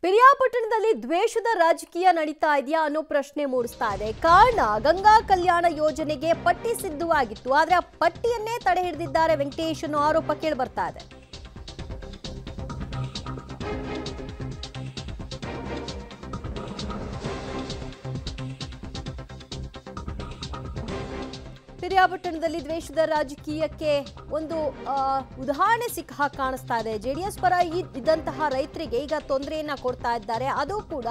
ಪಿರಿಯಾಪಟ್ಟಣದಲ್ಲಿ ದ್ವೇಷದ ರಾಜಕೀಯ ನಡೀತಾ ಇದೆಯಾ ಅನ್ನೋ ಪ್ರಶ್ನೆ ಮೂಡಿಸ್ತಾ ಇದೆ. ಕಾರಣ ಗಂಗಾ ಕಲ್ಯಾಣ ಯೋಜನೆಗೆ ಪಟ್ಟಿ ಸಿದ್ಧವಾಗಿತ್ತು, ಆದ್ರೆ ಆ ಪಟ್ಟಿಯನ್ನೇ ತಡೆ ಹಿಡಿದಿದ್ದಾರೆ ವೆಂಕಟೇಶ್ ಅನ್ನೋ ಆರೋಪ ಕೇಳಿ ಬರ್ತಾ ಇದೆ. ಪಿರಿಯಾಪಟ್ಟಣದಲ್ಲಿ ದ್ವೇಷದ ರಾಜಕೀಯಕ್ಕೆ ಒಂದು ಉದಾಹರಣೆ ಸಿಕ್ಕ ಕಾಣಿಸ್ತಾ ಇದೆ. ಜೆಡಿಎಸ್ ಪರ ಇದ್ದಂತಹ ರೈತರಿಗೆ ಈಗ ತೊಂದರೆಯನ್ನ ಕೊಡ್ತಾ ಇದ್ದಾರೆ. ಅದು ಕೂಡ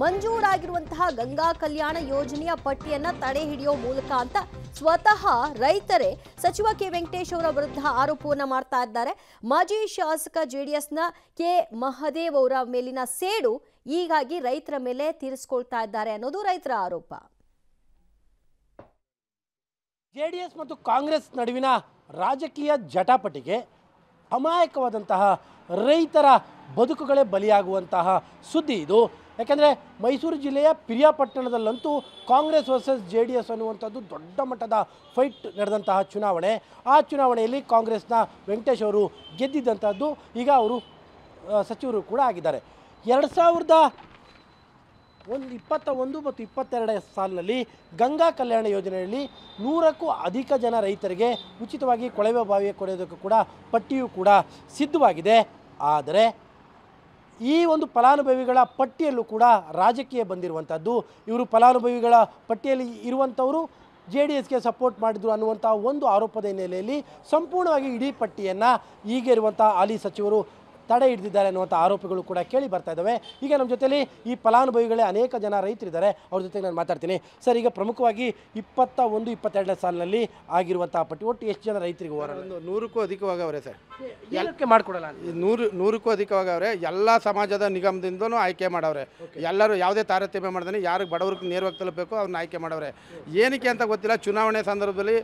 ಮಂಜೂರಾಗಿರುವಂತಹ ಗಂಗಾ ಕಲ್ಯಾಣ ಯೋಜನೆಯ ಪಟ್ಟಿಯನ್ನ ತಡೆ ಹಿಡಿಯೋ ಮೂಲಕ ಅಂತ ಸ್ವತಃ ರೈತರೇ ಸಚಿವ ಕೆ ವೆಂಕಟೇಶ್ ಅವರ ವಿರುದ್ಧ ಆರೋಪವನ್ನ ಮಾಡ್ತಾ ಇದ್ದಾರೆ. ಮಾಜಿ ಶಾಸಕ ಜೆಡಿಎಸ್ನ ಕೆ ಮಹದೇವ್ ಅವರ ಮೇಲಿನ ಸೇಡು ಹೀಗಾಗಿ ರೈತರ ಮೇಲೆ ತೀರಿಸಿಕೊಳ್ತಾ ಇದ್ದಾರೆ ಅನ್ನೋದು ರೈತರ ಆರೋಪ. ಜೆಡಿಎಸ್ ಮತ್ತು ಕಾಂಗ್ರೆಸ್ ನಡುವಿನ ರಾಜಕೀಯ ಜಟಾಪಟಿಗೆ ಅಮಾಯಕವಾದಂತಹ ರೈತರ ಬದುಕುಗಳೇ ಬಲಿಯಾಗುವಂತಹ ಸುದ್ದಿ ಇದು. ಯಾಕೆಂದರೆ ಮೈಸೂರು ಜಿಲ್ಲೆಯ ಪಿರಿಯಾಪಟ್ಟಣದಲ್ಲಂತೂ ಕಾಂಗ್ರೆಸ್ ವರ್ಸಸ್ ಜೆಡಿಎಸ್ ಅನ್ನುವಂಥದ್ದು ದೊಡ್ಡ ಮಟ್ಟದ ಫೈಟ್ ನಡೆದಂತಹ ಚುನಾವಣೆ. ಆ ಚುನಾವಣೆಯಲ್ಲಿ ಕಾಂಗ್ರೆಸ್ನ ವೆಂಕಟೇಶ್ ಅವರು ಗೆದ್ದಿದ್ದಂಥದ್ದು. ಈಗ ಅವರು ಸಚಿವರು ಕೂಡ ಆಗಿದ್ದಾರೆ. 2021 ಮತ್ತು 22 ಸಾಲಿನಲ್ಲಿ ಗಂಗಾ ಕಲ್ಯಾಣ ಯೋಜನೆಯಲ್ಲಿ 100ಕ್ಕೂ ಅಧಿಕ ಜನ ರೈತರಿಗೆ ಉಚಿತವಾಗಿ ಕೊಳವೆ ಬಾವಿಯ ಕೊರೆಯೋದಕ್ಕೂ ಕೂಡ ಪಟ್ಟಿಯೂ ಕೂಡ ಸಿದ್ಧವಾಗಿದೆ. ಆದರೆ ಈ ಒಂದು ಫಲಾನುಭವಿಗಳ ಪಟ್ಟಿಯಲ್ಲೂ ಕೂಡ ರಾಜಕೀಯ ಬಂದಿರುವಂಥದ್ದು. ಇವರು ಫಲಾನುಭವಿಗಳ ಪಟ್ಟಿಯಲ್ಲಿ ಇರುವಂಥವರು ಜೆಡಿಎಸ್ಗೆ ಸಪೋರ್ಟ್ ಮಾಡಿದ್ರು ಅನ್ನುವಂಥ ಒಂದು ಆರೋಪದ ಹಿನ್ನೆಲೆಯಲ್ಲಿ ಸಂಪೂರ್ಣವಾಗಿ ಇಡೀ ಪಟ್ಟಿಯನ್ನು ಈಗ ಇರುವಂಥ ಹಾಲಿ ಸಚಿವರು ತಡೆ ಹಿಡಿದಿದ್ದಾರೆ ಅನ್ನುವಂಥ ಆರೋಪಗಳು ಕೂಡ ಕೇಳಿ ಬರ್ತಾ ಇದ್ದಾವೆ. ಈಗ ನಮ್ಮ ಜೊತೆಯಲ್ಲಿ ಈ ಫಲಾನುಭವಿಗಳೇ ಅನೇಕ ಜನ ರೈತರಿದ್ದಾರೆ, ಅವ್ರ ಜೊತೆಗೆ ನಾನು ಮಾತಾಡ್ತೀನಿ. ಸರ್, ಈಗ ಪ್ರಮುಖವಾಗಿ 21-22 ಸಾಲಿನಲ್ಲಿ ಆಗಿರುವಂಥ ಪಟ್ಟಿ ಒಟ್ಟು ಎಷ್ಟು ಜನ ರೈತರಿಗೆ ಹೋರಾಟ? 100ಕ್ಕೂ ಅಧಿಕವಾಗವ್ರೆ ಸರ್. ಏನಕ್ಕೆ ಮಾಡಿಕೊಡಲ್ಲ? 100ಕ್ಕೂ ಅಧಿಕವಾಗವ್ರೆ. ಎಲ್ಲ ಸಮಾಜದ ನಿಗಮದಿಂದನೂ ಆಯ್ಕೆ ಮಾಡವ್ರೆ. ಎಲ್ಲರೂ ಯಾವುದೇ ತಾರತಮ್ಯ ಮಾಡ್ದಾನೆ ಯಾರಿಗೆ ಬಡವ್ರಿಗೆ ನೇರವಾಗಿ ತಲುಪಬೇಕು ಅವ್ರನ್ನ ಆಯ್ಕೆ ಮಾಡವ್ರೆ. ಏನಕ್ಕೆ ಅಂತ ಗೊತ್ತಿಲ್ಲ. ಚುನಾವಣೆ ಸಂದರ್ಭದಲ್ಲಿ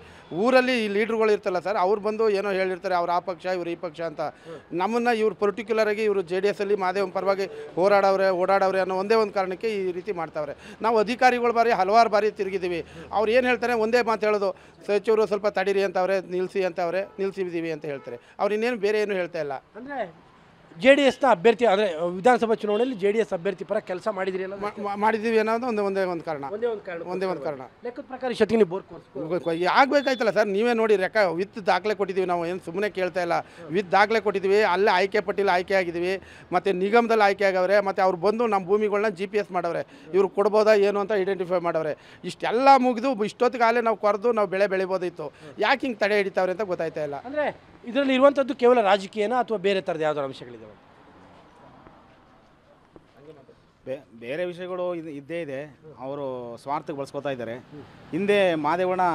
ಊರಲ್ಲಿ ಈ ಲೀಡ್ರುಗಳು ಇರ್ತಲ್ಲ ಸರ್, ಅವ್ರು ಬಂದು ಏನೋ ಹೇಳಿರ್ತಾರೆ, ಅವ್ರು ಆ ಪಕ್ಷ ಇವ್ರು ಈ ಪಕ್ಷ ಅಂತ. ನಮ್ಮನ್ನು ಇವ್ರು ಪರ್ಟಿಕ್ಯುಲರ್ ಆಗಿ ಇವರು JDS ಅಲ್ಲಿ ಮಾದೇವನ ಪರವಾಗಿ ಓಡಾಡವ್ರೆ ಅನ್ನೋ ಒಂದೇ ಒಂದು ಕಾರಣಕ್ಕೆ ಈ ರೀತಿ ಮಾಡ್ತಾವ್ರೆ. ನಾವು ಅಧಿಕಾರಿಗಳು ಹಲವಾರು ಬಾರಿ ತಿರುಗಿದ್ದೀವಿ. ಅವ್ರು ಏನು ಹೇಳ್ತಾರೆ, ಒಂದೇ ಮಾತು ಹೇಳೋದು, ಸಚಿವರು ಸ್ವಲ್ಪ ತಡೀರಿ ಅಂತವ್ರೆ, ನಿಲ್ಲಿಸಿ ಅಂತವ್ರೆ, ನಿಲ್ಲಿಸಿದ್ದೀವಿ ಅಂತ ಹೇಳ್ತಾರೆ. ಅವ್ರು ಇನ್ನೇನು ಬೇರೆ ಏನು ಹೇಳ್ತಾ ಇಲ್ಲ. ಅಂದರೆ JDSನ ಅಭ್ಯರ್ಥಿ ಅಂದರೆ ವಿಧಾನಸಭಾ ಚುನಾವಣೆಯಲ್ಲಿ JDS ಅಭ್ಯರ್ಥಿ ಪರ ಕೆಲಸ ಮಾಡಿದಿರಿ ಮಾಡಿದ್ದೀವಿ ಅನ್ನೋದು ಒಂದೇ ಒಂದು ಕಾರಣ. ಲೆಕ್ಕದ ಪ್ರಕಾರ ಇಷ್ಟೊತ್ತಿಗೆ ನೀವು ಬೋರ್ ಆಗಬೇಕಾಯ್ತಲ್ಲ ಸರ್. ನೀವೇ ನೋಡಿ, ವಿತ್ ದಾಖಲೆ ಕೊಟ್ಟಿದ್ದೀವಿ. ನಾವು ಏನು ಸುಮ್ಮನೆ ಕೇಳ್ತಾ ಇಲ್ಲ. ವಿತ್ ದಾಖಲೆ ಕೊಟ್ಟಿದ್ದೀವಿ. ಅಲ್ಲೇ ಆಯ್ಕೆ ಪಟ್ಟಿಲ್ಲ ಆಯ್ಕೆ ಆಗಿದ್ದೀವಿ. ಮತ್ತು ನಿಗಮದಲ್ಲಿ ಆಯ್ಕೆ ಆಗವ್ರೆ. ಮತ್ತು ಅವ್ರು ಬಂದು ನಮ್ಮ ಭೂಮಿಗಳನ್ನ GPS ಮಾಡವ್ರೆ. ಇವ್ರು ಕೊಡ್ಬೋದಾ ಏನು ಅಂತ ಐಡೆಂಟಿಫೈ ಮಾಡವ್ರೆ. ಇಷ್ಟೆಲ್ಲ ಮುಗಿದು ಇಷ್ಟೊತ್ತಿಗಾಗಲೇ ನಾವು ಕೊರೆದು ನಾವು ಬೆಳೆ ಬೆಳಿಬೋದಿತ್ತು. ಯಾಕೆ ಹಿಂಗೆ ತಡೆ ಹಿಡಿತಾವ್ರೆ ಅಂತ ಗೊತ್ತಾಯ್ತಾ ಇಲ್ಲ. ಅಂದರೆ ಇದರಲ್ಲಿ ಇರುವಂಥದ್ದು ಕೇವಲ ರಾಜಕೀಯನ ಅಥವಾ ಬೇರೆ ಥರದ ಯಾವುದಾದ್ರು ಅಂಶಗಳಿದ್ದಾವೆ? ಬೇರೆ ವಿಷಯಗಳು ಇದ್ದೇ ಇದೆ. ಅವರು ಸ್ವಾರ್ಥಕ್ಕೆ ಬಳಸ್ಕೊತಾ ಇದ್ದಾರೆ. ಹಿಂದೆ ಮಾದೇವಣ್ಣ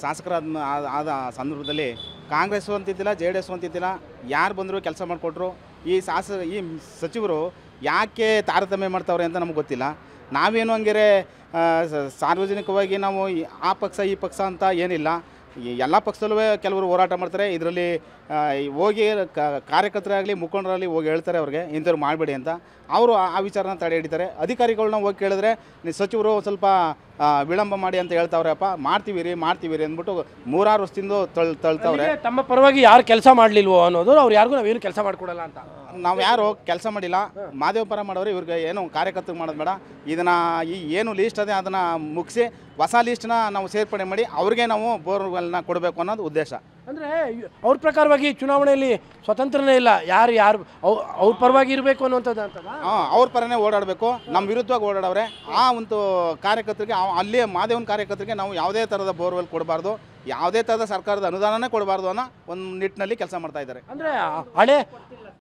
ಶಾಸಕರಾದ ಸಂದರ್ಭದಲ್ಲಿ ಕಾಂಗ್ರೆಸ್ಸು ಅಂತಿದ್ದಿಲ್ಲ, JDS ಅಂತಿದ್ದಿಲ್ಲ, ಯಾರು ಬಂದರೂ ಕೆಲಸ ಮಾಡಿಕೊಟ್ರು. ಈ ಸಚಿವರು ಯಾಕೆ ತಾರತಮ್ಯ ಮಾಡ್ತಾವ್ರೆ ಅಂತ ನಮ್ಗೆ ಗೊತ್ತಿಲ್ಲ. ನಾವೇನು ಹಂಗಾರೆ ಸಾರ್ವಜನಿಕವಾಗಿ ನಾವು ಆ ಪಕ್ಷ ಈ ಪಕ್ಷ ಅಂತ ಏನಿಲ್ಲ. ಎಲ್ಲ ಪಕ್ಷದಲ್ಲೂ ಕೆಲವರು ಹೋರಾಟ ಮಾಡ್ತಾರೆ. ಇದರಲ್ಲಿ ಹೋಗಿ ಕಾರ್ಯಕರ್ತರಾಗಲಿ ಮುಖಂಡರಾಗಲಿ ಹೋಗಿ ಹೇಳ್ತಾರೆ ಅವ್ರಿಗೆ ಇಂಥವ್ರು ಮಾಡಬೇಡಿ ಅಂತ. ಅವರು ಆ ವಿಚಾರನ ತಡೆ ಹಿಡಿತಾರೆ. ಅಧಿಕಾರಿಗಳನ್ನ ಹೋಗಿ ಕೇಳಿದ್ರೆ ಸಚಿವರು ಸ್ವಲ್ಪ ವಿಳಂಬ ಮಾಡಿ ಅಂತ ಹೇಳ್ತಾವ್ರಪ್ಪ. ಮಾಡ್ತೀವಿ ಅಂದ್ಬಿಟ್ಟು 3-6 ವರ್ಷದಿಂದ ತಳ್ತಾವ್ರೆ. ತಮ್ಮ ಪರವಾಗಿ ಯಾರು ಕೆಲಸ ಮಾಡಲಿಲ್ವೋ ಅನ್ನೋದು, ಅವ್ರು ಯಾರಿಗೂ ನಾವೇನು ಕೆಲಸ ಮಾಡಿಕೊಡಲ್ಲ ಅಂತ. ನಾವು ಯಾರು ಕೆಲಸ ಮಾಡಿಲ್ಲ. ಮಾದೇವ ಪರ ಮಾಡೋರು ಇವ್ರಿಗೆ ಏನು ಕಾರ್ಯಕರ್ತರು ಮಾಡೋದು ಬೇಡ. ಇದನ್ನು ಏನು ಲೀಸ್ಟ್ ಅದೇ ಅದನ್ನು ಮುಗಿಸಿ ಹೊಸ ಲೀಸ್ಟ್ನ ನಾವು ಸೇರ್ಪಡೆ ಮಾಡಿ ಅವ್ರಿಗೆ ನಾವು ಬೋರ್ವೆಲ್ನ ಕೊಡಬೇಕು ಅನ್ನೋದು ಉದ್ದೇಶ. ಅಂದರೆ ಅವ್ರ ಪ್ರಕಾರವಾಗಿ ಚುನಾವಣೆಯಲ್ಲಿ ಸ್ವತಂತ್ರನೇ ಇಲ್ಲ, ಯಾರು ಅವ್ರ ಪರವಾಗಿ ಇರಬೇಕು ಅನ್ನುವಂಥದ್ದು ಅಂತ. ಅವ್ರ ಪರನೇ ಓಡಾಡಬೇಕು. ನಮ್ಮ ವಿರುದ್ಧವಾಗಿ ಓಡಾಡವ್ರೆ. ಆ ಒಂದು ಕಾರ್ಯಕರ್ತರಿಗೆ ಅಲ್ಲಿ ಮಾದೇವನ ಕಾರ್ಯಕರ್ತರಿಗೆ ನಾವು ಯಾವುದೇ ಥರದ ಬೋರ್ವೆಲ್ ಕೊಡಬಾರ್ದು, ಯಾವುದೇ ಥರದ ಸರ್ಕಾರದ ಅನುದಾನನೇ ಕೊಡಬಾರ್ದು ಅನ್ನೋ ಒಂದು ನಿಟ್ಟಿನಲ್ಲಿ ಕೆಲಸ ಮಾಡ್ತಾ ಇದ್ದಾರೆ. ಅಂದರೆ ಹಳೆ